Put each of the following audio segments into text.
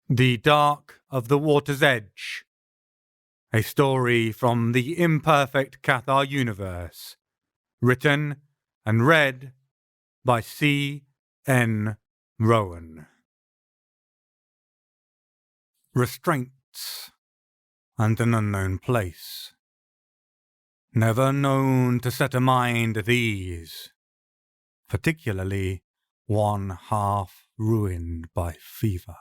The Dark of the Water's Edge. A story from the imperfect Cathar universe. Written and read by C.N. Rowan. Restraints and an unknown place. Never known to set a mind at ease, particularly one half ruined by fever.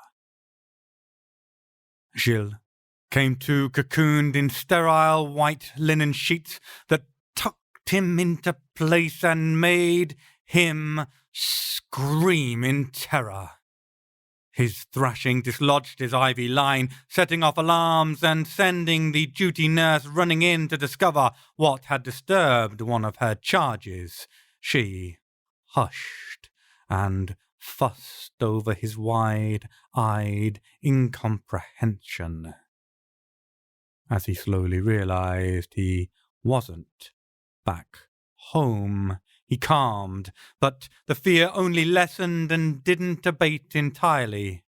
Gilles came to cocooned in sterile white linen sheets that tucked him into place and made him scream in terror. His thrashing dislodged his ivy line, setting off alarms and sending the duty nurse running in to discover what had disturbed one of her charges. She hushed and fussed over his wide-eyed incomprehension. As he slowly realized he wasn't back home, he calmed, but the fear only lessened and didn't abate entirely.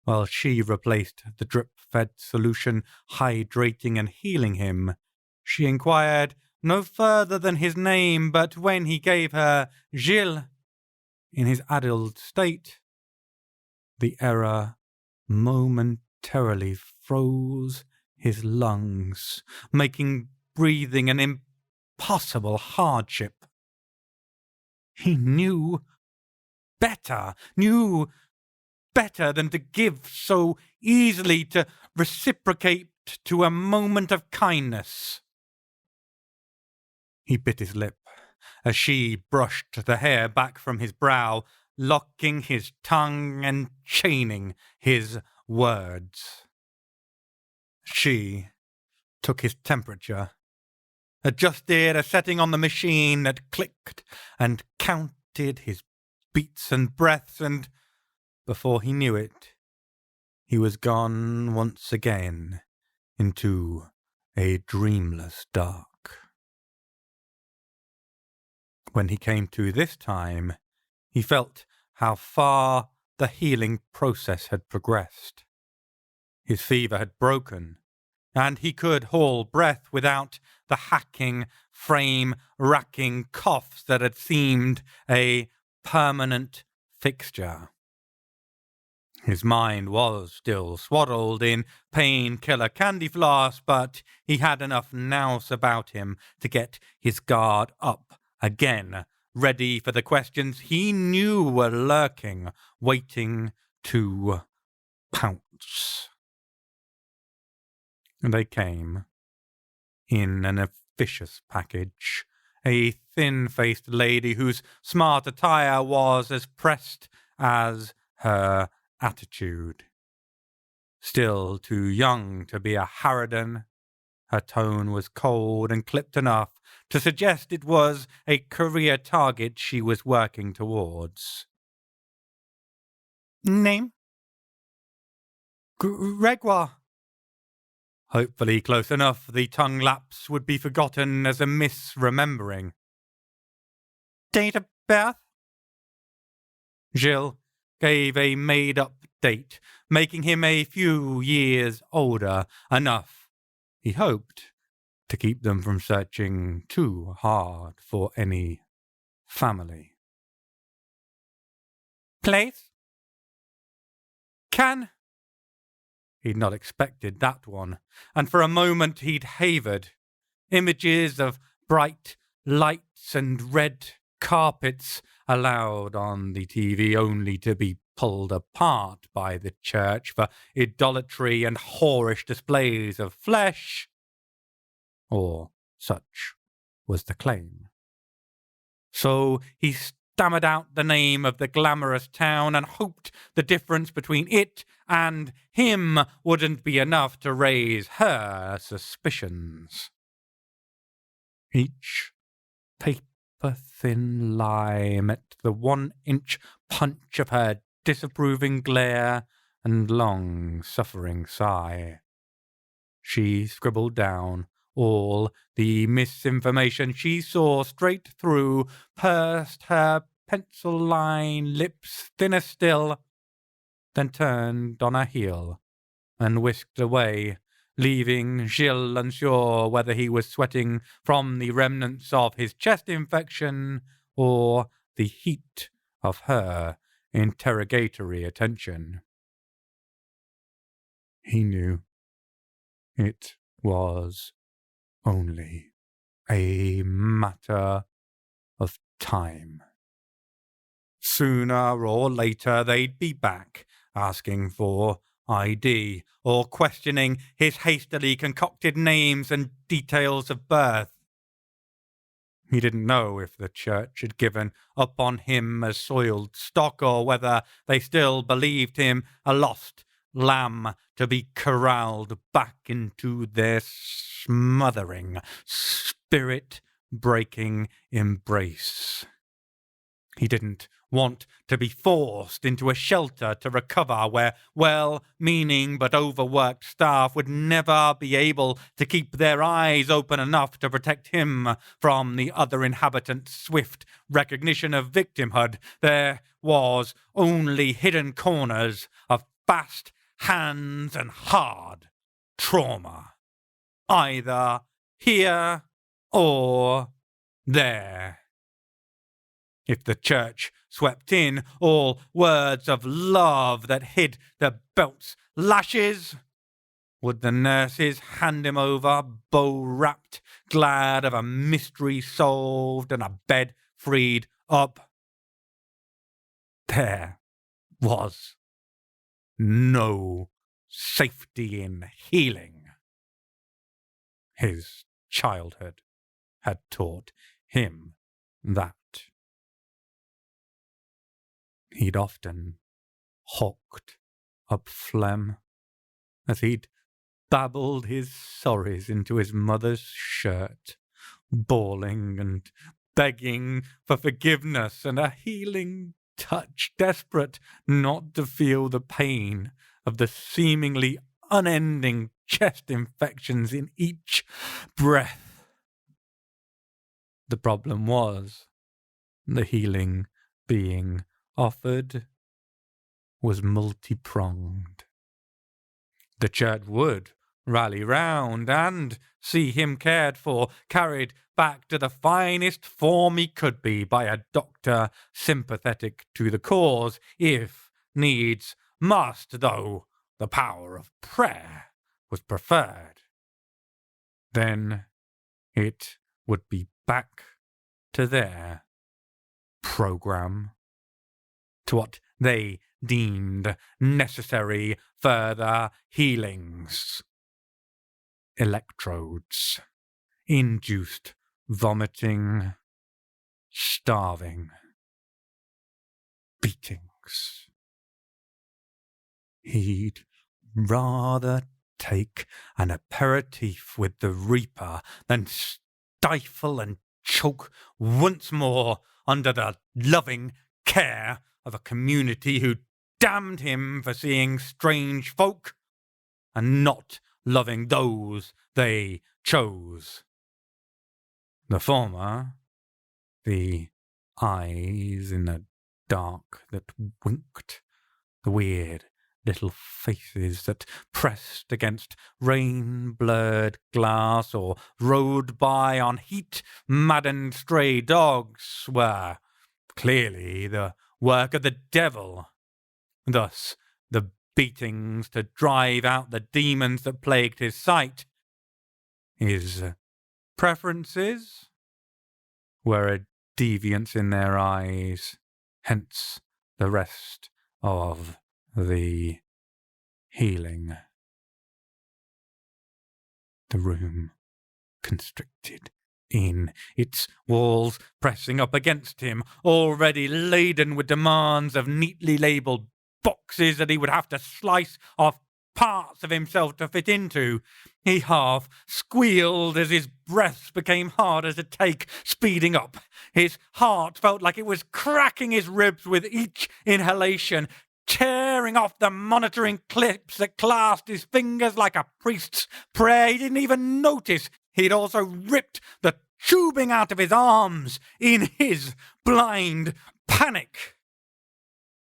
While she replaced the drip-fed solution, hydrating and healing him, she inquired no further than his name, but when he gave her Gilles in his addled state, the error momentarily froze his lungs, making breathing an impossible hardship. He knew better than to give so easily, to reciprocate to a moment of kindness. He bit his lip as she brushed the hair back from his brow, locking his tongue and chaining his words. She took his temperature, adjusted a setting on the machine that clicked, and counted his beats and breaths, and before he knew it, he was gone once again into a dreamless dark. When he came to this time, he felt how far the healing process had progressed. His fever had broken, and he could haul breath without the hacking, frame-racking coughs that had seemed a permanent fixture. His mind was still swaddled in painkiller candy floss, but he had enough nous about him to get his guard up again, ready for the questions he knew were lurking, waiting to pounce. They came in an officious package, a thin-faced lady whose smart attire was as pressed as her attitude. Still too young to be a harridan, her tone was cold and clipped enough to suggest it was a career target she was working towards. Name? Gregoire. Hopefully close enough the tongue lapse would be forgotten as a misremembering. Date of birth? Gilles gave a made-up date, making him a few years older, enough, he hoped, to keep them from searching too hard for any family. Place? Can? He'd not expected that one, and for a moment he'd havered. Images of bright lights and red carpets allowed on the TV only to be pulled apart by the church for idolatry and whorish displays of flesh. Or such was the claim. So he stammered out the name of the glamorous town and hoped the difference between it and him wouldn't be enough to raise her suspicions. Each paper-thin lie met the 1-inch punch of her disapproving glare and long-suffering sigh. She scribbled down all the misinformation she saw straight through, pursed her pencil-line lips thinner still, then turned on her heel and whisked away, leaving Gilles unsure whether he was sweating from the remnants of his chest infection or the heat of her interrogatory attention. He knew it was only a matter of time. Sooner or later they'd be back, asking for ID or questioning his hastily concocted names and details of birth. He didn't know if the church had given up on him as soiled stock or whether they still believed him a lost lamb to be corralled back into their smothering, spirit-breaking embrace. He didn't want to be forced into a shelter to recover where well-meaning but overworked staff would never be able to keep their eyes open enough to protect him from the other inhabitants' swift recognition of victimhood. There was only hidden corners of fast hands and hard trauma, either here or there. If the church swept in all words of love that hid the belt's lashes, would the nurses hand him over, bow-wrapped, glad of a mystery solved and a bed freed up? There was no safety in healing. His childhood had taught him that. He'd often hawked up phlegm as he'd babbled his sorries into his mother's shirt, bawling and begging for forgiveness and a healing touch, desperate not to feel the pain of the seemingly unending chest infections in each breath. The problem was the healing being offered was multi-pronged. The church would rally round and see him cared for, carried back to the finest form he could be by a doctor sympathetic to the cause, if needs must, though the power of prayer was preferred. Then it would be back to their program, to what they deemed necessary further healings. Electrodes, induced vomiting, starving, beatings. He'd rather take an aperitif with the Reaper than stifle and choke once more under the loving care of a community who damned him for seeing strange folk and not loving those they chose. The former, the eyes in the dark that winked, the weird little faces that pressed against rain-blurred glass or rode by on heat-maddened stray dogs, were clearly the work of the devil. Thus, the beatings to drive out the demons that plagued his sight. His preferences were a deviance in their eyes, hence the rest of the healing. The room constricted in, its walls pressing up against him, already laden with demands of neatly labelled boxes that he would have to slice off parts of himself to fit into. He half squealed as his breath became harder to take, speeding up. His heart felt like it was cracking his ribs with each inhalation, tearing off the monitoring clips that clasped his fingers like a priest's prayer. He didn't even notice he'd also ripped the tubing out of his arms in his blind panic.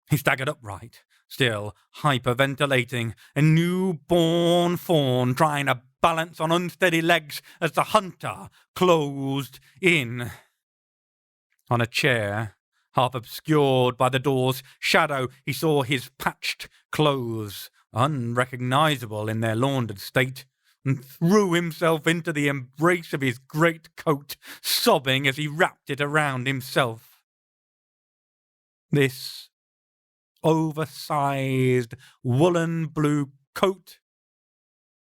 He staggered upright, still hyperventilating, a newborn fawn trying to balance on unsteady legs as the hunter closed in. On a chair, half obscured by the door's shadow, he saw his patched clothes, unrecognizable in their laundered state, and threw himself into the embrace of his great coat, sobbing as he wrapped it around himself. This oversized woolen blue coat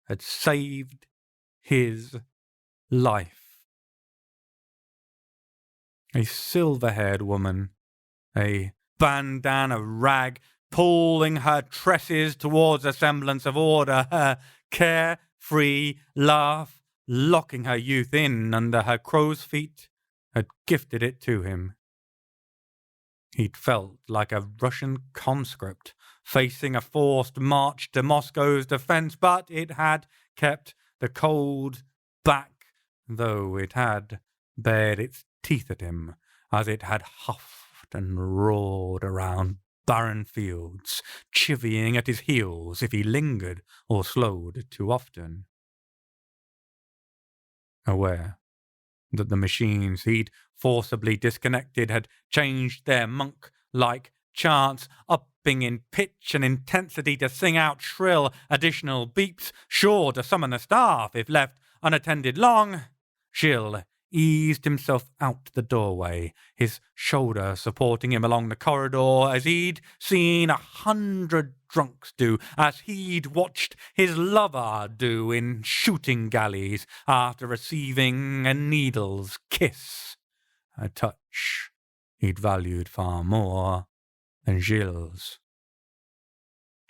had saved his life. A silver-haired woman, a bandana rag pulling her tresses towards a semblance of order, her carefree laugh locking her youth in under her crow's feet, had gifted it to him. He'd felt like a Russian conscript facing a forced march to Moscow's defense, but it had kept the cold back, though it had bared its teeth at him as it had huffed and roared around barren fields, chivying at his heels if he lingered or slowed too often. Aware that the machines he'd forcibly disconnected had changed their monk-like chants, upping in pitch and intensity to sing out shrill additional beeps, sure to summon the staff if left unattended long, Gilles eased himself out the doorway, his shoulder supporting him along the corridor as he'd seen 100 drunks do, as he'd watched his lover do in shooting galleys after receiving a needle's kiss, a touch he'd valued far more than Gilles'.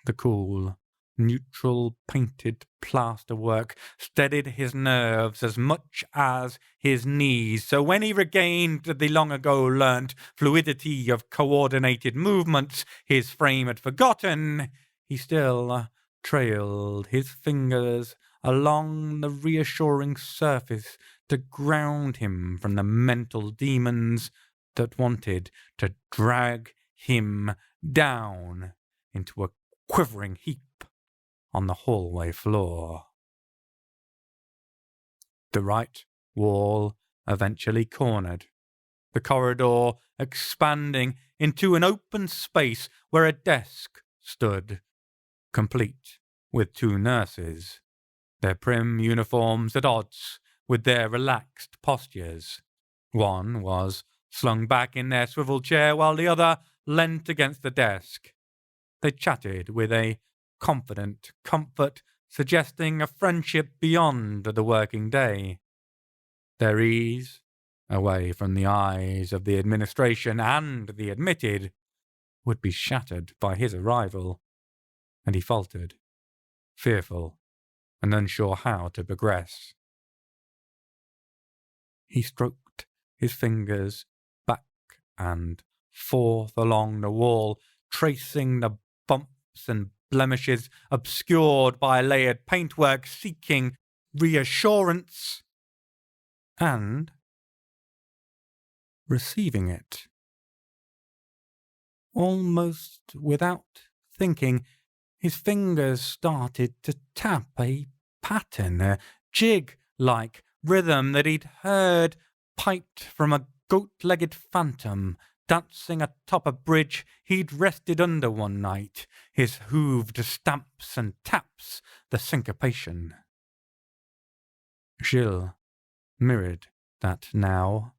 The cool, neutral painted plasterwork steadied his nerves as much as his knees, so when he regained the long-ago learnt fluidity of coordinated movements his frame had forgotten, he still trailed his fingers along the reassuring surface to ground him from the mental demons that wanted to drag him down into a quivering heap on the hallway floor. The right wall eventually cornered, the corridor expanding into an open space where a desk stood, complete with 2 nurses, their prim uniforms at odds with their relaxed postures. One was slung back in their swivel chair while the other leant against the desk. They chatted with a confident comfort, suggesting a friendship beyond the working day. Their ease, away from the eyes of the administration and the admitted, would be shattered by his arrival, and he faltered, fearful and unsure how to progress. He stroked his fingers back and forth along the wall, tracing the bumps and blemishes obscured by layered paintwork, seeking reassurance and receiving it. Almost without thinking, his fingers started to tap a pattern, a jig-like rhythm that he'd heard piped from a goat-legged phantom dancing atop a bridge he'd rested under one night, his hooved stamps and taps the syncopation. Gilles mirrored that now,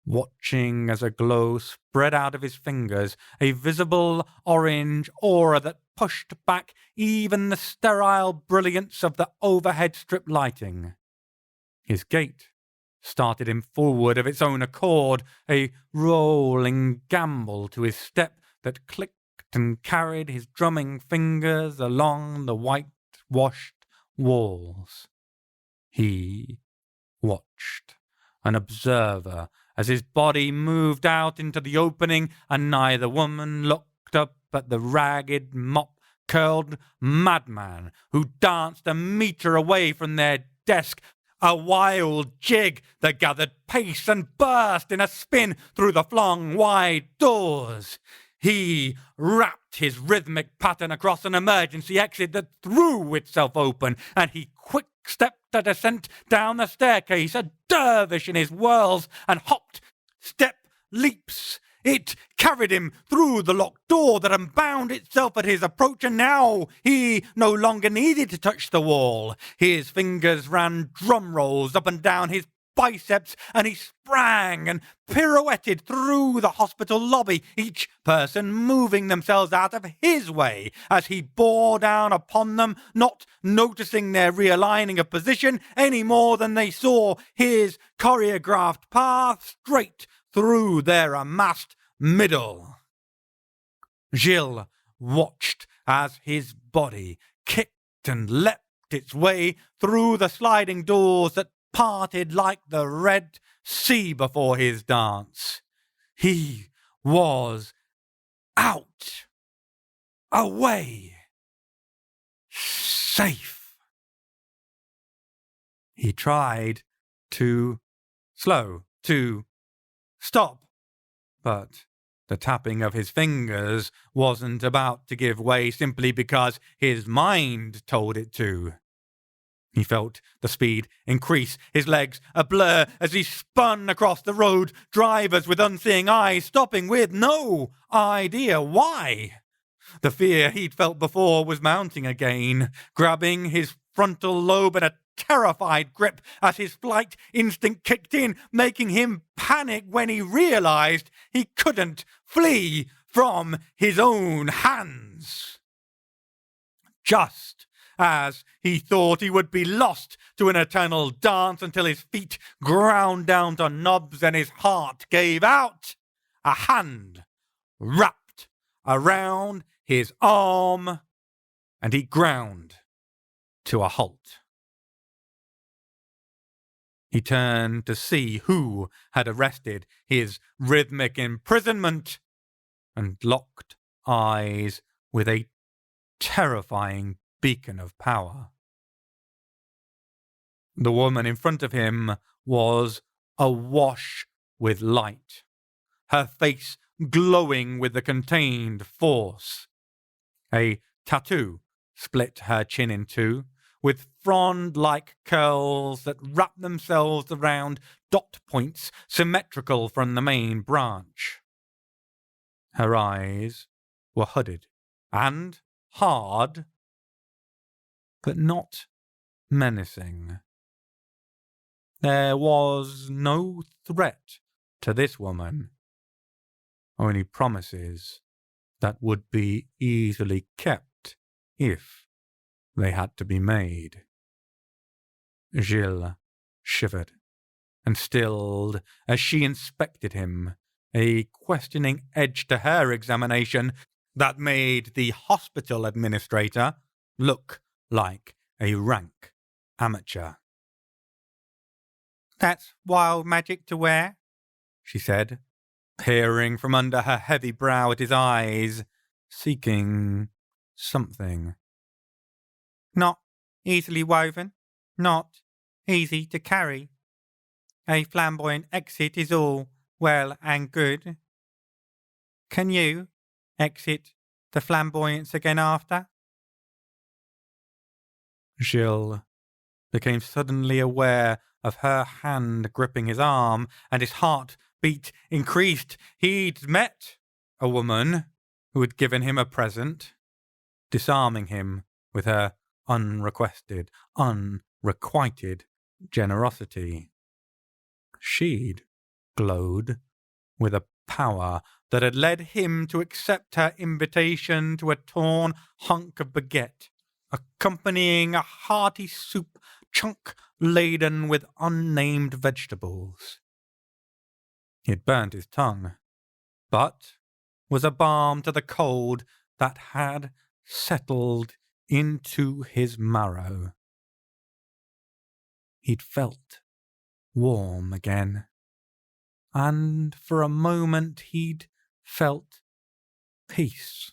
watching as a glow spread out of his fingers, a visible orange aura that pushed back even the sterile brilliance of the overhead strip lighting. His gait started him forward of its own accord, a rolling gamble to his step that clicked and carried his drumming fingers along the white-washed walls. He watched, an observer, as his body moved out into the opening, and neither woman looked up at the ragged, mop-curled madman who danced a metre away from their desk, a wild jig that gathered pace and burst in a spin through the flung wide doors. He rapped his rhythmic pattern across an emergency exit that threw itself open, and he quick-stepped a descent down the staircase, a dervish in his whirls and hopped step leaps. It carried him through the locked door that unbound itself at his approach, and now he no longer needed to touch the wall. His fingers ran drum rolls up and down his biceps, and he sprang and pirouetted through the hospital lobby, each person moving themselves out of his way as he bore down upon them, not noticing their realigning of position any more than they saw his choreographed path straight through their amassed middle. Gilles watched as his body kicked and leapt its way through the sliding doors that parted like the Red Sea before his dance. He was out, away, safe. He tried to stop, but the tapping of his fingers wasn't about to give way simply because his mind told it to. He felt the speed increase, his legs a blur as he spun across the road, drivers with unseeing eyes stopping with no idea why. The fear he'd felt before was mounting again, grabbing his frontal lobe in a terrified grip as his flight instinct kicked in, making him panic when he realized he couldn't flee from his own hands. Just as he thought he would be lost to an eternal dance until his feet ground down to knobs and his heart gave out, a hand wrapped around his arm and he ground to a halt. He turned to see who had arrested his rhythmic imprisonment and locked eyes with a terrifying beacon of power. The woman in front of him was awash with light, her face glowing with the contained force. A tattoo split her chin in two, with frond-like curls that wrapped themselves around dot points symmetrical from the main branch. Her eyes were hooded and hard, but not menacing. There was no threat to this woman, only promises that would be easily kept if they had to be made. Gilles shivered and stilled as she inspected him, a questioning edge to her examination that made the hospital administrator look like a rank amateur. "That's wild magic to wear," she said, peering from under her heavy brow at his eyes, seeking something. "Not easily woven, not easy to carry. A flamboyant exit is all well and good. Can you exit the flamboyance again after?" Gilles became suddenly aware of her hand gripping his arm, and his heartbeat increased. He'd met a woman who had given him a present, disarming him with her unrequested, unrequited generosity. She'd glowed with a power that had led him to accept her invitation to a torn hunk of baguette, accompanying a hearty soup chunk laden with unnamed vegetables. He had burnt his tongue, but was a balm to the cold that had settled into his marrow. He'd felt warm again, and for a moment he'd felt peace.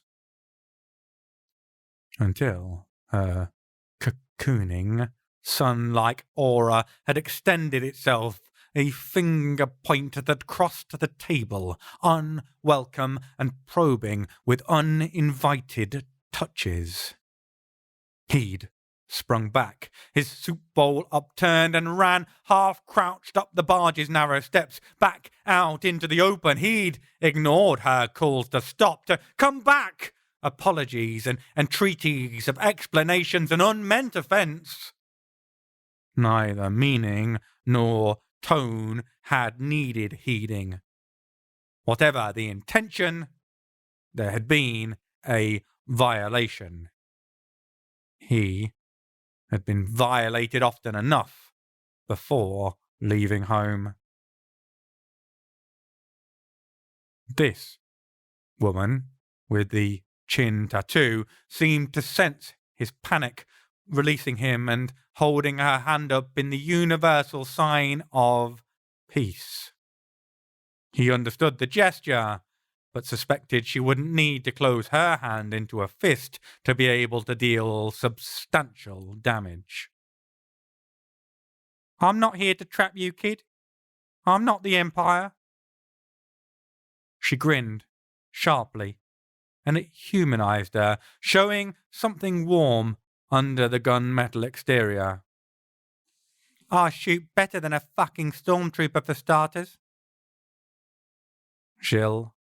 Until her cocooning, sun-like aura had extended itself a finger point that crossed the table, unwelcome and probing with uninvited touches. He'd sprung back, his soup bowl upturned, and ran half-crouched up the barge's narrow steps, back out into the open. He'd ignored her calls to stop, to come back, apologies and entreaties of explanations and unmeant offence. Neither meaning nor tone had needed heeding. Whatever the intention, there had been a violation. He had been violated often enough before leaving home. This woman, with the chin tattoo, seemed to sense his panic, releasing him and holding her hand up in the universal sign of peace. He understood the gesture, but suspected she wouldn't need to close her hand into a fist to be able to deal substantial damage. "I'm not here to trap you, kid. I'm not the Empire." She grinned sharply, and it humanized her, showing something warm under the gunmetal exterior. "I shoot better than a fucking stormtrooper for starters." Jill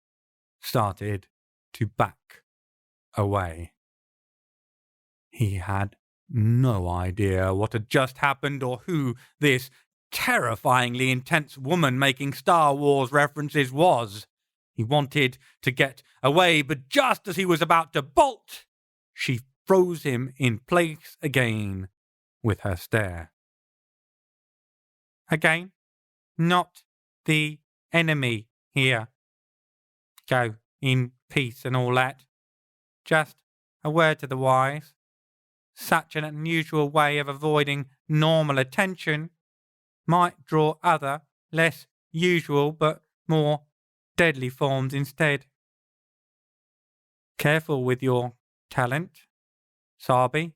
started to back away. He had no idea what had just happened or who this terrifyingly intense woman making Star Wars references was. He wanted to get away, but just as he was about to bolt, she froze him in place again with her stare. "Again, not the enemy here. Go in peace and all that. Just a word to the wise. Such an unusual way of avoiding normal attention might draw other, less usual but more deadly forms instead. Careful with your talent, Sabi."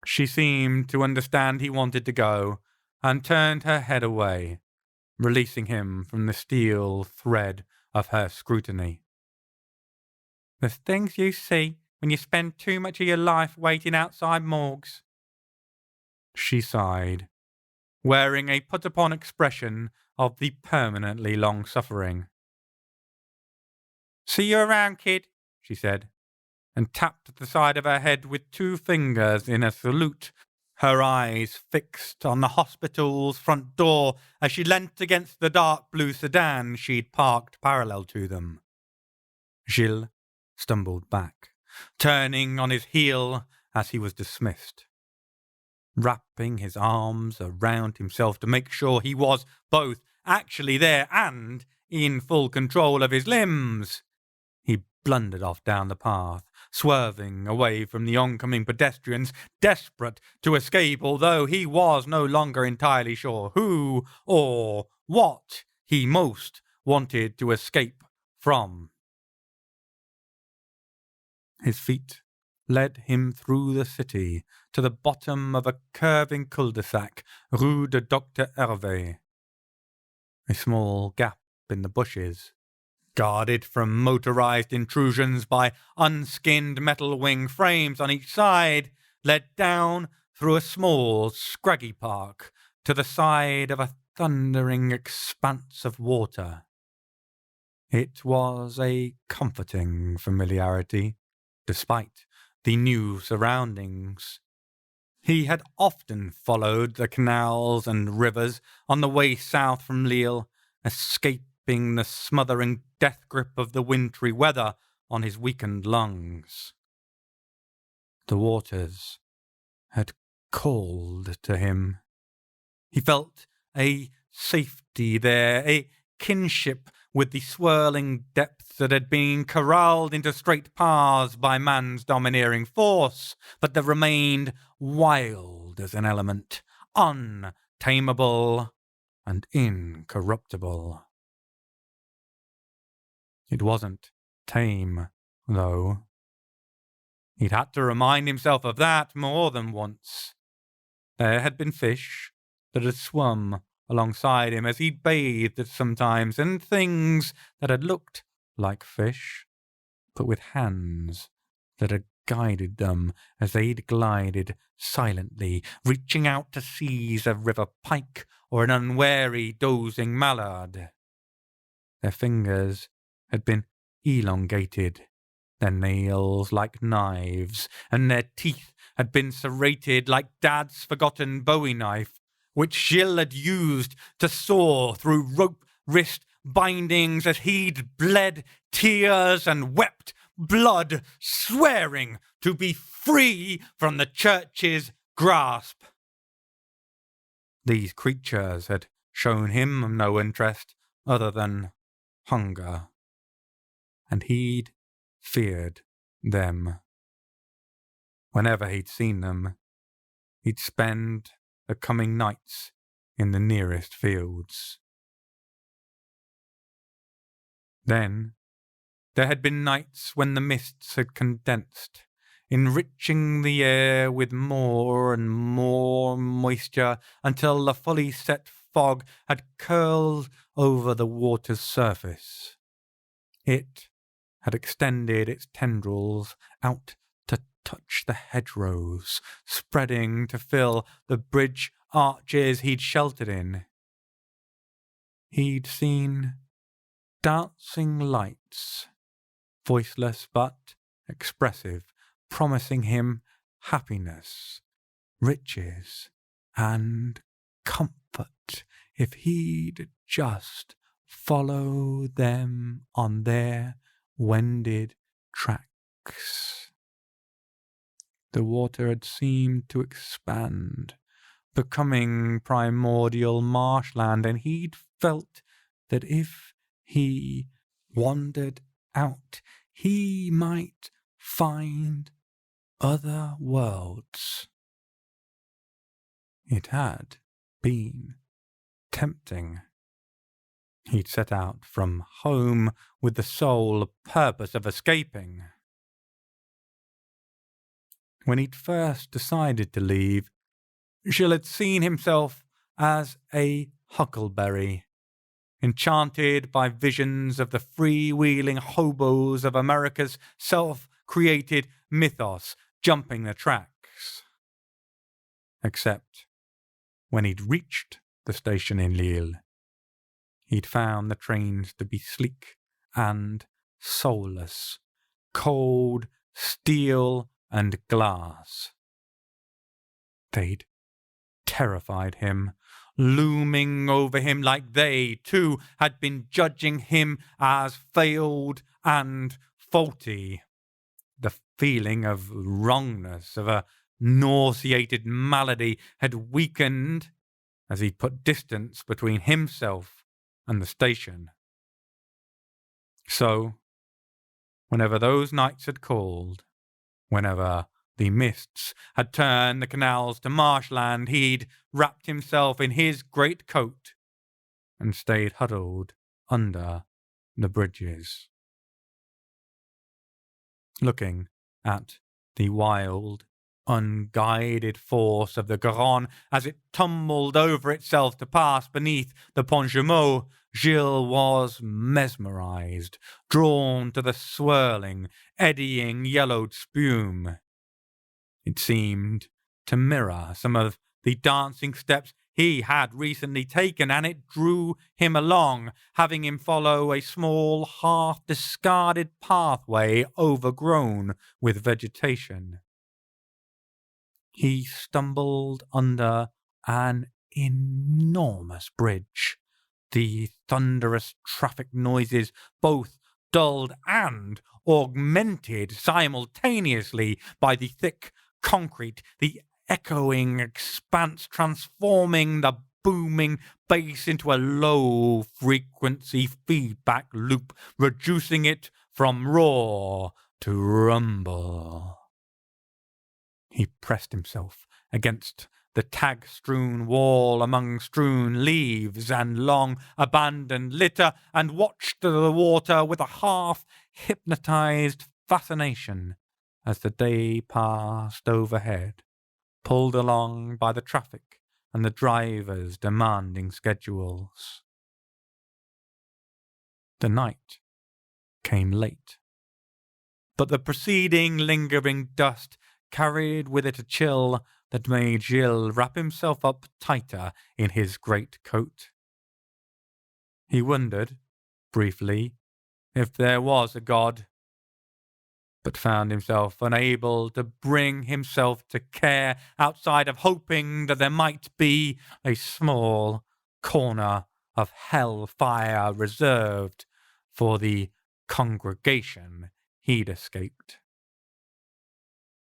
She seemed to understand he wanted to go and turned her head away, releasing him from the steel thread of her scrutiny. "There's things you see when you spend too much of your life waiting outside morgues," she sighed, wearing a put-upon expression of the permanently long-suffering. "See you around, kid," she said, and tapped the side of her head with 2 fingers in a salute, her eyes fixed on the hospital's front door as she leant against the dark blue sedan she'd parked parallel to them. Gilles stumbled back, turning on his heel as he was dismissed, wrapping his arms around himself to make sure he was both actually there and in full control of his limbs. He blundered off down the path, swerving away from the oncoming pedestrians, desperate to escape, although he was no longer entirely sure who or what he most wanted to escape from. His feet led him through the city to the bottom of a curving cul-de-sac, Rue de Dr. Hervé. A small gap in the bushes, guarded from motorized intrusions by unskinned metal wing frames on each side, led down through a small, scraggy park to the side of a thundering expanse of water. It was a comforting familiarity, despite the new surroundings. He had often followed the canals and rivers on the way south from Lille, escaping the smothering death grip of the wintry weather on his weakened lungs. The waters had called to him. He felt a safety there, a kinship with the swirling depths that had been corralled into straight paths by man's domineering force, but that remained wild as an element, untameable and incorruptible. It wasn't tame, though. He'd had to remind himself of that more than once. There had been fish, that had swum alongside him as he'd bathed sometimes, and things that had looked like fish, but with hands that had guided them as they'd glided silently, reaching out to seize a river pike or an unwary, dozing mallard. Their fingers had been elongated, their nails like knives, and their teeth had been serrated like Dad's forgotten bowie knife, which Gilles had used to saw through rope wrist bindings as he'd bled tears and wept blood, swearing to be free from the church's grasp. These creatures had shown him no interest other than hunger, and he'd feared them. Whenever he'd seen them, he'd spend the coming nights in the nearest fields. Then there had been nights when the mists had condensed, enriching the air with more and more moisture until the fully set fog had curled over the water's surface. It had extended its tendrils out to touch the hedgerows, spreading to fill the bridge arches he'd sheltered in. He'd seen dancing lights, voiceless but expressive, promising him happiness, riches, and comfort if he'd just follow them on their wended tracks. The water had seemed to expand, becoming primordial marshland, and he'd felt that if he wandered out, he might find other worlds. It had been tempting. He'd set out from home with the sole purpose of escaping. When he'd first decided to leave, Gilles had seen himself as a huckleberry, enchanted by visions of the freewheeling hobos of America's self-created mythos jumping the tracks. Except when he'd reached the station in Lille, he'd found the trains to be sleek and soulless, cold steel and glass. They'd terrified him, looming over him like they, too, had been judging him as failed and faulty. The feeling of wrongness, of a nauseated malady, had weakened as he'd put distance between himself and the station. So, whenever those nights had called, whenever the mists had turned the canals to marshland, he'd wrapped himself in his great coat and stayed huddled under the bridges, looking at the wild, unguided force of the Garonne as it tumbled over itself to pass beneath the Pont Jumeau. Gilles was mesmerized, drawn to the swirling, eddying yellowed spume. It seemed to mirror some of the dancing steps he had recently taken, and it drew him along, having him follow a small, half-discarded pathway overgrown with vegetation. He stumbled under an enormous bridge, the thunderous traffic noises both dulled and augmented simultaneously by the thick concrete, the echoing expanse transforming the booming bass into a low-frequency feedback loop, reducing it from roar to rumble. He pressed himself against the tag-strewn wall among strewn leaves and long abandoned litter, and watched the water with a half-hypnotized fascination as the day passed overhead, pulled along by the traffic and the drivers demanding schedules. The night came late, but the preceding lingering dust carried with it a chill that made Gilles wrap himself up tighter in his great coat. He wondered, briefly, if there was a God, but found himself unable to bring himself to care outside of hoping that there might be a small corner of hellfire reserved for the congregation he'd escaped.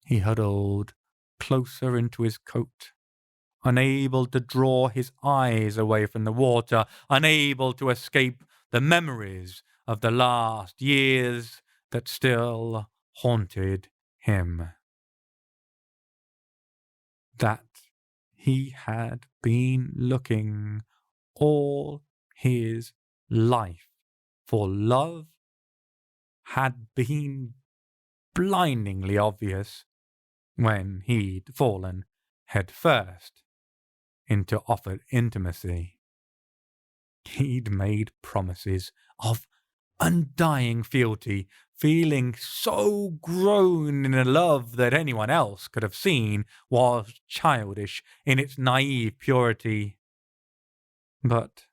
He huddled closer into his coat, unable to draw his eyes away from the water, unable to escape the memories of the last years that still haunted him. That he had been looking all his life for love had been blindingly obvious when he'd fallen headfirst into offered intimacy. He'd made promises of undying fealty, feeling so grown in a love that anyone else could have seen was childish in its naive purity. But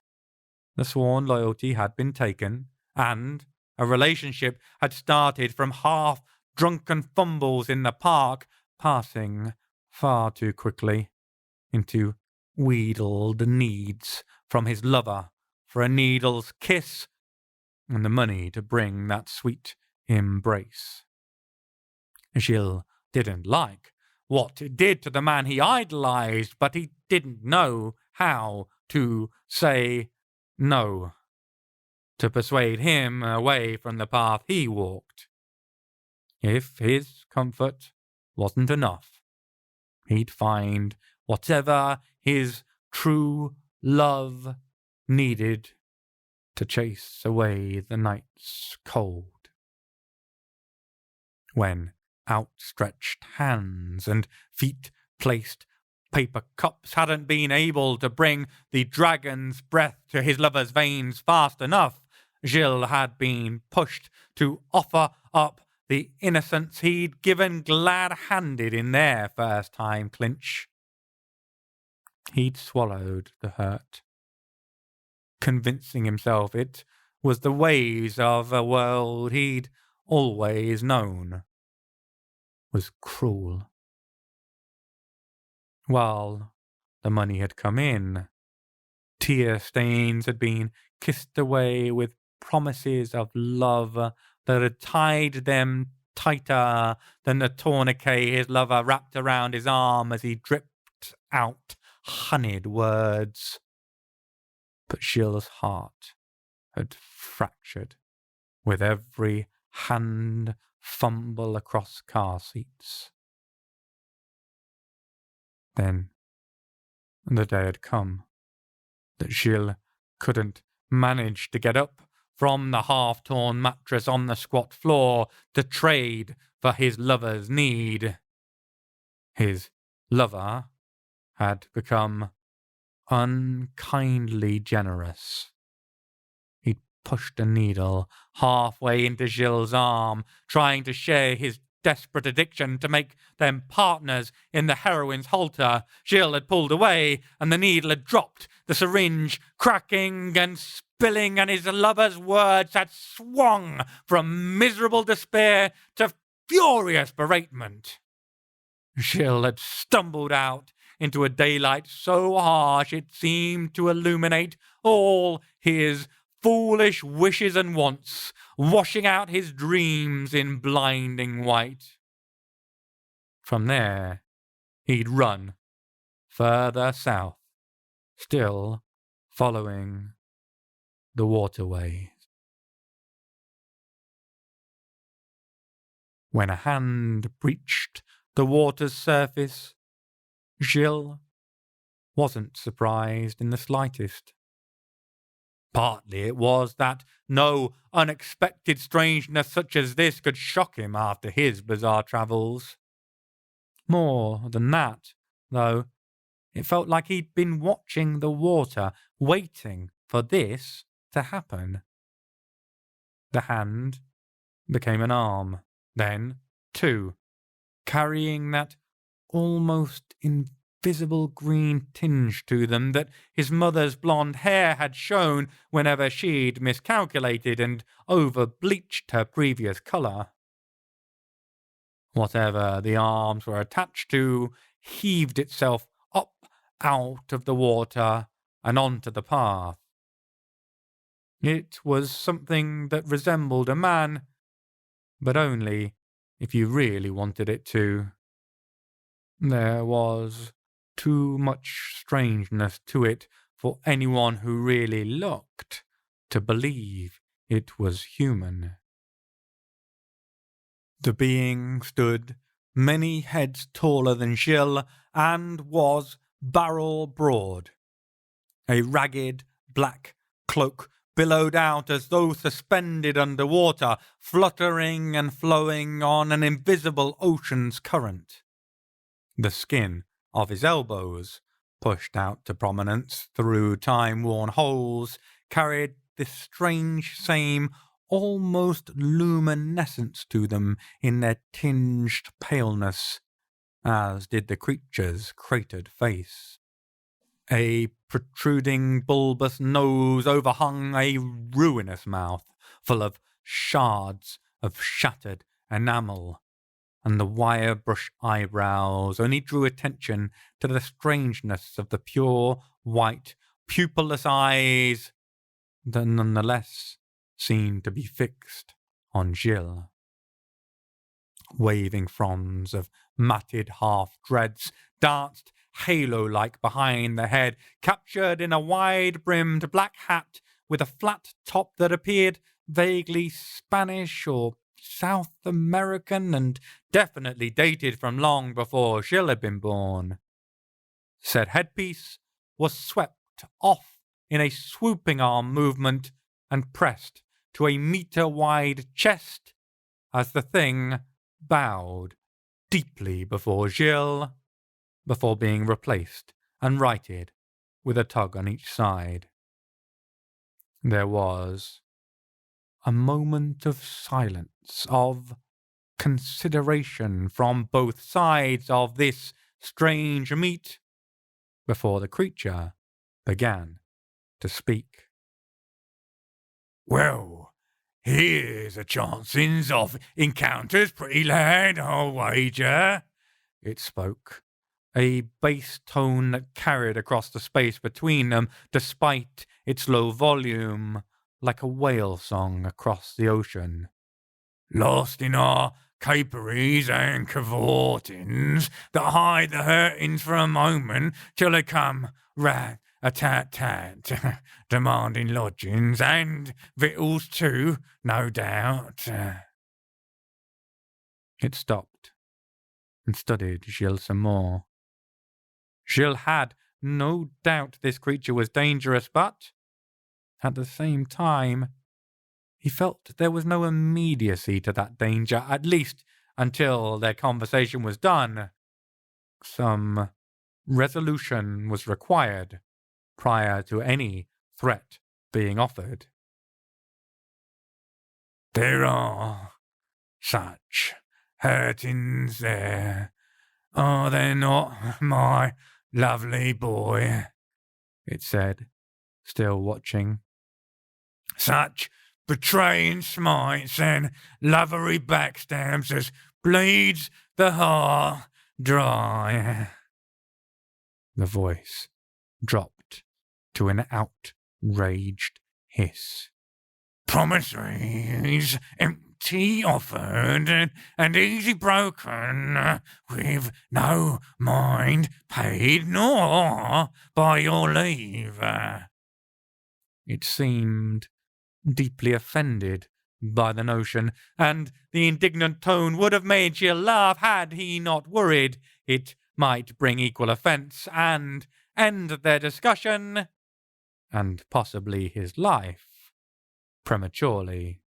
the sworn loyalty had been taken, and a relationship had started from half-drunken fumbles in the park, passing far too quickly into wheedled needs from his lover for a needle's kiss and the money to bring that sweet embrace. Gilles didn't like what it did to the man he idolized, but he didn't know how to say no, to persuade him away from the path he walked. If his comfort wasn't enough, he'd find whatever his true love needed to chase away the night's cold. When outstretched hands and feet-placed paper cups hadn't been able to bring the dragon's breath to his lover's veins fast enough, Gilles had been pushed to offer up the innocence he'd given glad-handed in their first-time clinch. He'd swallowed the hurt, convincing himself it was the ways of a world he'd always known was cruel. While the money had come in, tear stains had been kissed away with promises of love that had tied them tighter than the tourniquet his lover wrapped around his arm as he dripped out honeyed words. But Gilles' heart had fractured with every hand fumble across car seats. Then the day had come that Gilles couldn't manage to get up from the half-torn mattress on the squat floor to trade for his lover's need. His lover had become unkindly generous. He pushed a needle halfway into Gilles' arm, trying to share his desperate addiction to make them partners in the heroine's halter. Gilles had pulled away, and the needle had dropped, the syringe cracking and spilling, and his lover's words had swung from miserable despair to furious beratement. Gilles had stumbled out into a daylight so harsh it seemed to illuminate all his foolish wishes and wants, washing out his dreams in blinding white. From there, he'd run further south, still following the waterways. When a hand breached the water's surface, Gilles wasn't surprised in the slightest. Partly it was that no unexpected strangeness such as this could shock him after his bizarre travels. More than that, though, It felt like he'd been watching the water, waiting for this to happen. The hand became an arm, then two, carrying that almost invisible green tinge to them that his mother's blonde hair had shown whenever she'd miscalculated and over-bleached her previous colour. Whatever the arms were attached to heaved itself up out of the water and onto the path. It was something that resembled a man, but only if you really wanted it to. There was too much strangeness to it for anyone who really looked to believe it was human. The being stood many heads taller than Gilles and was barrel broad. A ragged black cloak billowed out as though suspended under water, fluttering and flowing on an invisible ocean's current. The skin of his elbows, pushed out to prominence through time-worn holes, carried this strange same almost luminescence to them in their tinged paleness, as did the creature's cratered face. A protruding bulbous nose overhung a ruinous mouth, full of shards of shattered enamel, and the wire-brush eyebrows only drew attention to the strangeness of the pure, white, pupilless eyes that nonetheless seemed to be fixed on Gilles. Waving fronds of matted half-dreads danced halo-like behind the head, captured in a wide-brimmed black hat with a flat top that appeared vaguely Spanish or South American and definitely dated from long before Gilles had been born. Said headpiece was swept off in a swooping arm movement and pressed to a metre-wide chest as the thing bowed deeply before Gilles, before being replaced and righted with a tug on each side. There was a moment of silence, of consideration from both sides of this strange meet, before the creature began to speak. "Well, here's a chancings of encounters, pretty lad, I'll wager," it spoke, a bass tone that carried across the space between them, despite its low volume, like a whale song across the ocean. "Lost in our caperies and cavortings that hide the hurtings for a moment till they come rat-a-tat-tat, demanding lodgings and victuals too, no doubt." It stopped and studied Gilles some more. Gilles had no doubt this creature was dangerous, but at the same time, he felt there was no immediacy to that danger, at least until their conversation was done. Some resolution was required prior to any threat being offered. "There are such hurtings there, are there not, my lovely boy?" it said, still watching. "Such betraying smites and lovery backstabs as bleeds the heart dry." The voice dropped to an outraged hiss. "Promises empty offered and easy broken, with no mind paid nor by your leave." It seemed deeply offended by the notion, and the indignant tone would have made Gilles laugh had he not worried it might bring equal offence and end their discussion, and possibly his life, prematurely.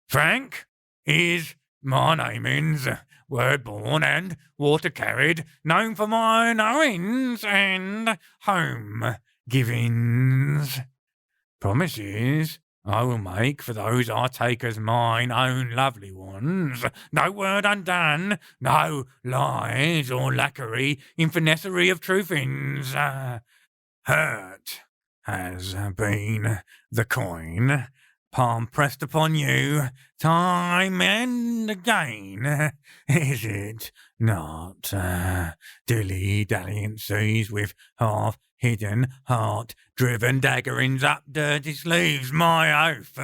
"Franc is my namings. word born and water carried, known for my knowings and home givings. Promises I will make for those I take as mine own lovely ones. No word undone, no lies or lacquery in finessery of truthings. Hurt has been the coin, palm pressed upon you, time and again, is it not? Dilly-dalliancies with half-hidden, heart-driven daggerings up dirty sleeves, my oath.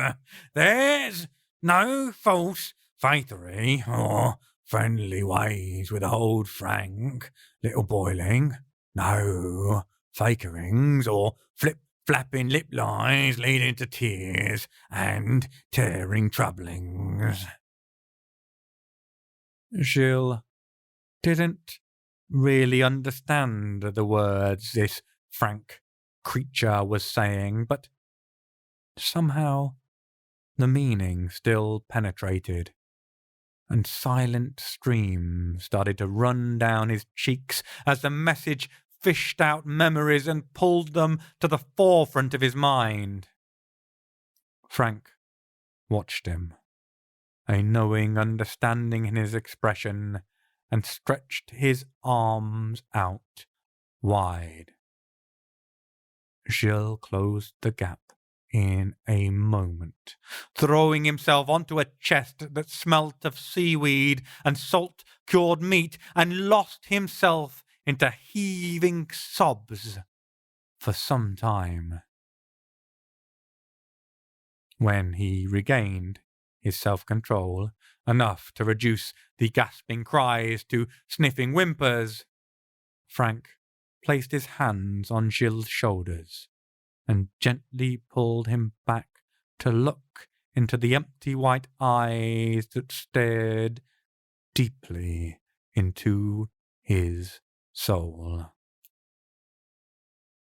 There's no false fathery or friendly ways with old Frank, little boiling. No fakerings or flapping lip lines leading to tears and tearing troublings. Gilles didn't really understand the words this frank creature was saying, but somehow the meaning still penetrated, and silent streams started to run down his cheeks as the message fished out memories and pulled them to the forefront of his mind. Frank watched him, a knowing understanding in his expression, and stretched his arms out wide. Gilles closed the gap in a moment, throwing himself onto a chest that smelt of seaweed and salt-cured meat, and lost himself into heaving sobs for some time. When he regained his self-control, enough to reduce the gasping cries to sniffing whimpers, Frank placed his hands on Gilles' shoulders and gently pulled him back to look into the empty white eyes that stared deeply into his soul.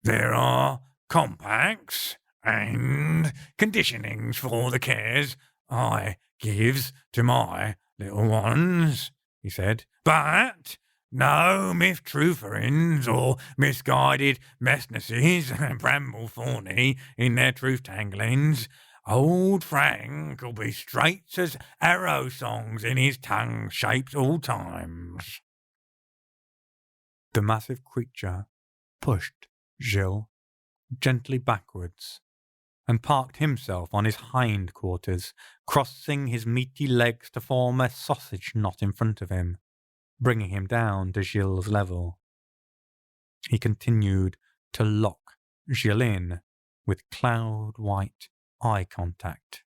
There are compacts and conditionings for the cares I gives to my little ones, he said, but no myth-trutherings or misguided messnesses bramble thorny in their truth-tanglings. Old Frank'll be straight as arrow songs in his tongue shapes all times. The massive creature pushed Gilles gently backwards and parked himself on his hindquarters, crossing his meaty legs to form a sausage knot in front of him, bringing him down to Gilles' level. He continued to lock Gilles in with cloud-white eye contact.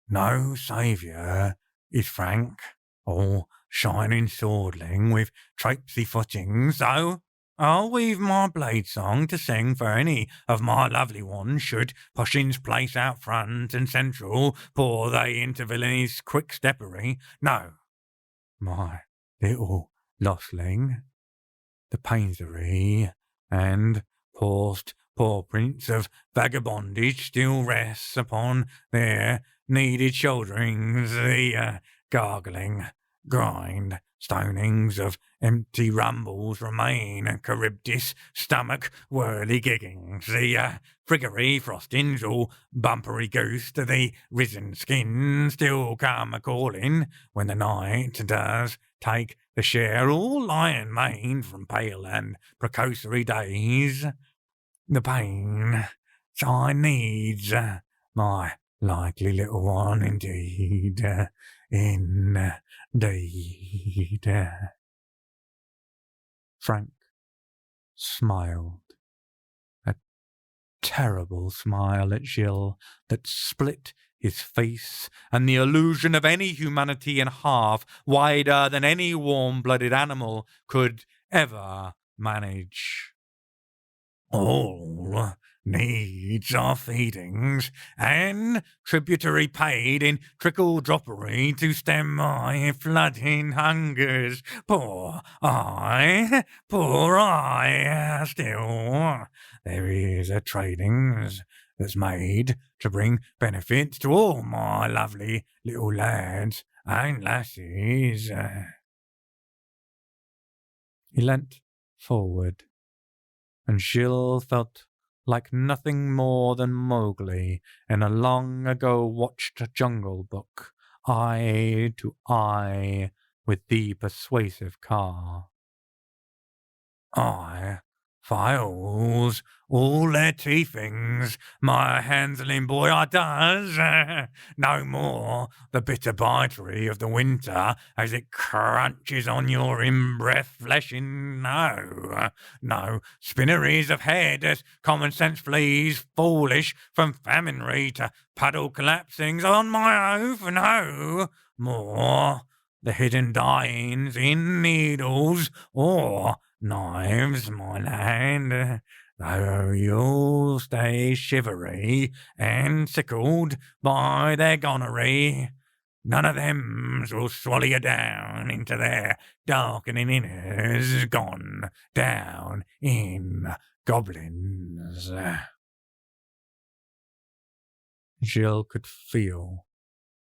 No saviour is Frank, all shining swordling with trapesy footings, though I'll weave my blade song to sing for any of my lovely ones should Pushing's place out front and central pour they into villainy quick steppery. No, my little lostling, the painsery and poor prince of vagabondage still rests upon their needed shoulderings, the gargling grind stonings of empty rumbles remain, and Charybdis stomach whirly-giggings, the friggery frostings all bumpery goose to the risen skin still come a-calling when the night does take the share all lion-maned from pale and precursory days. The pain I needs, my likely little one, indeed, indeed. Frank smiled, a terrible smile at Gilles that split his face and the illusion of any humanity in half, wider than any warm-blooded animal could ever manage. All needs are feedings, and tributary paid in trickle-droppery to stem my flooding hungers. Poor I, still there is a tradings that's made to bring benefit to all my lovely little lads and lassies. He leant forward, and Gilles felt like nothing more than Mowgli in a long-ago-watched jungle book, eye to eye with the persuasive Car. I files all their teethings, my handling boy I does. No more the bitter bitery of the winter as it crunches on your in-breath fleshing. No spinneries of head as common sense flees foolish from faminery to puddle collapsings on my oath. No more the hidden dyings in needles or knives, my lad, though you'll stay shivery and sickled by their gonorrhea. None of them's will swallow you down into their darkening inners, gone down in goblins. Gilles could feel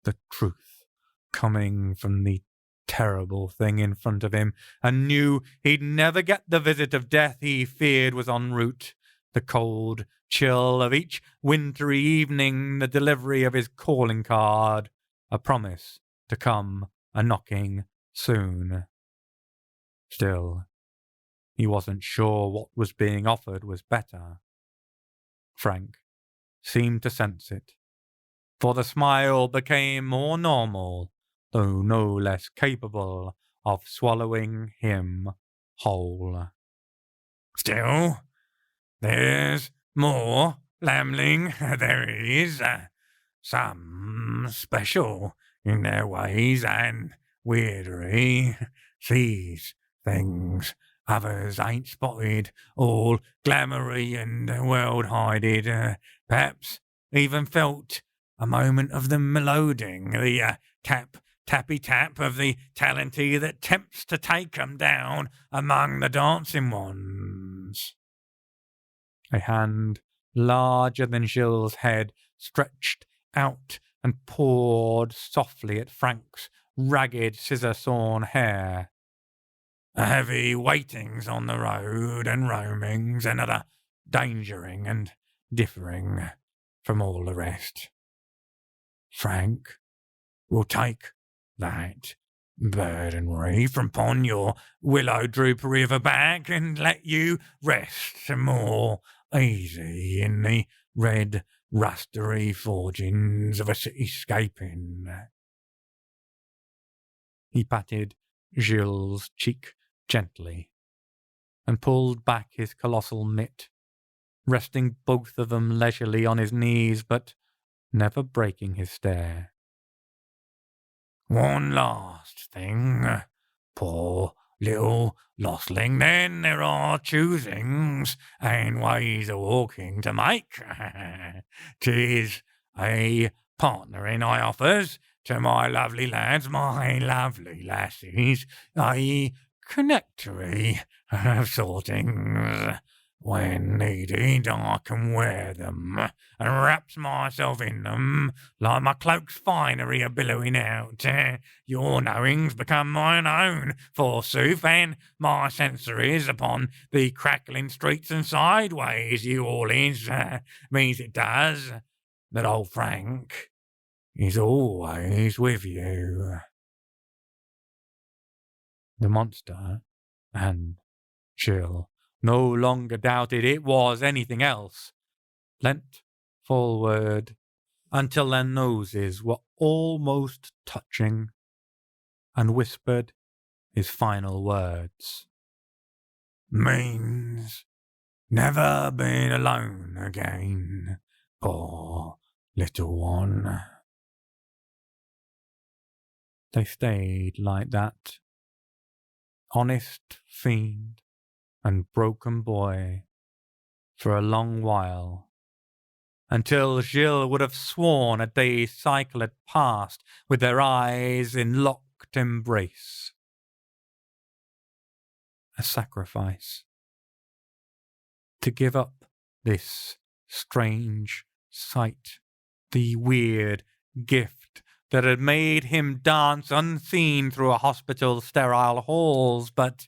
the truth coming from the terrible thing in front of him, and knew he'd never get the visit of death he feared was en route. The cold chill of each wintry evening, the delivery of his calling card, a promise to come a-knocking soon. Still, he wasn't sure what was being offered was better. Franc seemed to sense it, for the smile became more normal, though no less capable of swallowing him whole. Still, there's more, lambling, there is. Some special in their ways and weirdery. Sees things others ain't spotted, all glamoury and world-hided. Perhaps even felt a moment of the meloding, the tappy-tap of the talenty that tempts to take 'em down among the dancing ones. A hand larger than Gilles' head stretched out and pawed softly at Franc's ragged, scissor-sawn hair. Heavy waitings on the road and roamings, another dangering and differing from all the rest. Franc will take that burdenry from upon your willow-droopery of a back and let you rest more easy in the red rustery forgings of a cityscaping. He patted Gilles' cheek gently and pulled back his colossal mitt, resting both of them leisurely on his knees, but never breaking his stare. One last thing, poor little lostling, then there are choosings and ways of walking to make. 'Tis a partnering I offers to my lovely lads, my lovely lassies, a connectory of sortings. When needed, I can wear them and wraps myself in them like my cloak's finery a billowing out. Your knowings become mine own, forsooth, and my sensories upon the crackling streets and sideways you all is means it does that old Franc is always with you. The monster and Gilles no longer doubted it was anything else, leant forward until their noses were almost touching, and whispered his final words. Means never being alone again, poor little one. They stayed like that, honest fiend and broken boy, for a long while, until Gilles would have sworn a day's cycle had passed with their eyes in locked embrace. A sacrifice. To give up this strange sight, the weird gift that had made him dance unseen through a hospital's sterile halls, but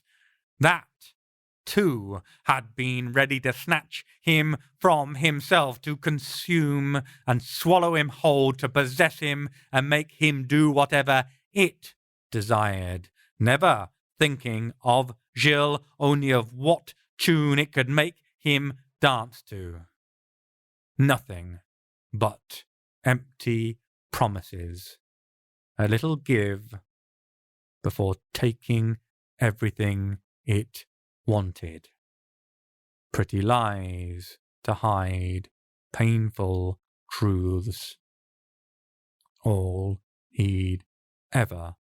that, too, had been ready to snatch him from himself, to consume and swallow him whole, to possess him and make him do whatever it desired, never thinking of Gilles, only of what tune it could make him dance to. Nothing but empty promises, a little give before taking everything it wanted. Pretty lies to hide painful truths. All he'd ever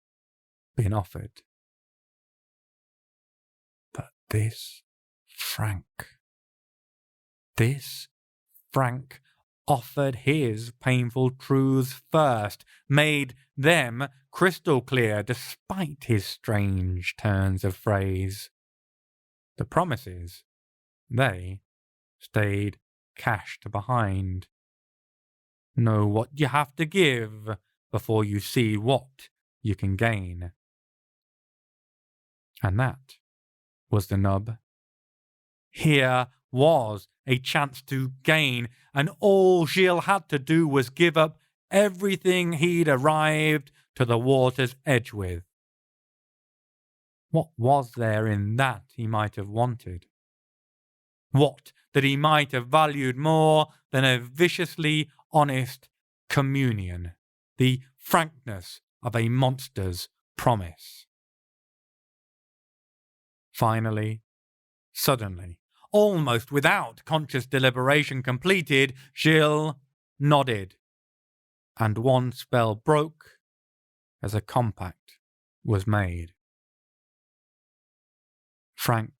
been offered. But this Franc offered his painful truths first, made them crystal clear despite his strange turns of phrase. The promises, they stayed cached behind. Know what you have to give before you see what you can gain. And that was the nub. Here was a chance to gain, and all Gilles had to do was give up everything he'd arrived to the water's edge with. What was there in that he might have wanted? What that he might have valued more than a viciously honest communion, the frankness of a monster's promise? Finally, suddenly, almost without conscious deliberation completed, Gilles nodded, and one spell broke as a compact was made. Franc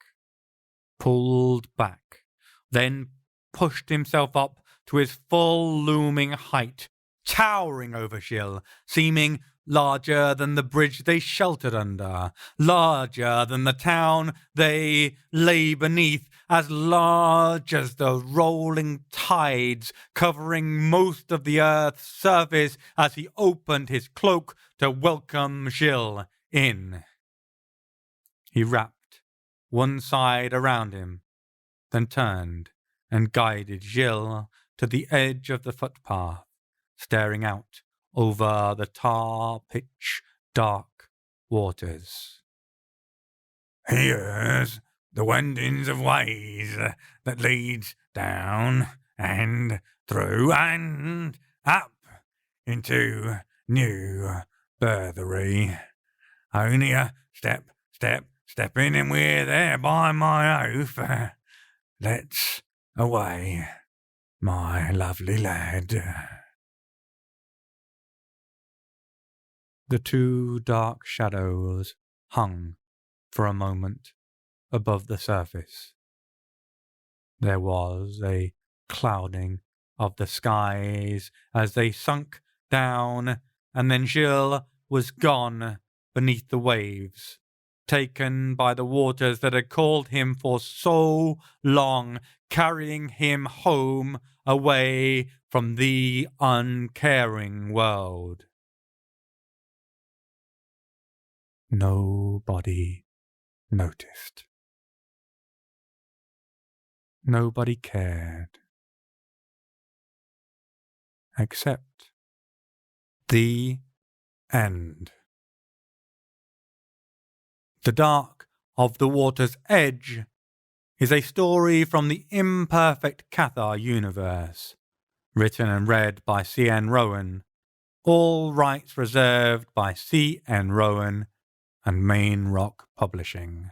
pulled back, then pushed himself up to his full looming height, towering over Gilles, seeming larger than the bridge they sheltered under, larger than the town they lay beneath, as large as the rolling tides covering most of the earth's surface as he opened his cloak to welcome Gilles in. He wrapped one side around him, then turned and guided Gilles to the edge of the footpath, staring out over the tar-pitch dark waters. Here's the wendings of ways that leads down and through and up into New Berthery. Only a stepping, and we're there by my oath. Let's away, my lovely lad. The two dark shadows hung for a moment above the surface. There was a clouding of the skies as they sunk down, and then Gilles was gone beneath the waves, taken by the waters that had called him for so long, carrying him home away from the uncaring world. Nobody noticed. Nobody cared. Except the end. The Dark of the Water's Edge is a story from the Imperfect Cathar universe, written and read by C.N. Rowan, all rights reserved by C.N. Rowan and Main Rock Publishing.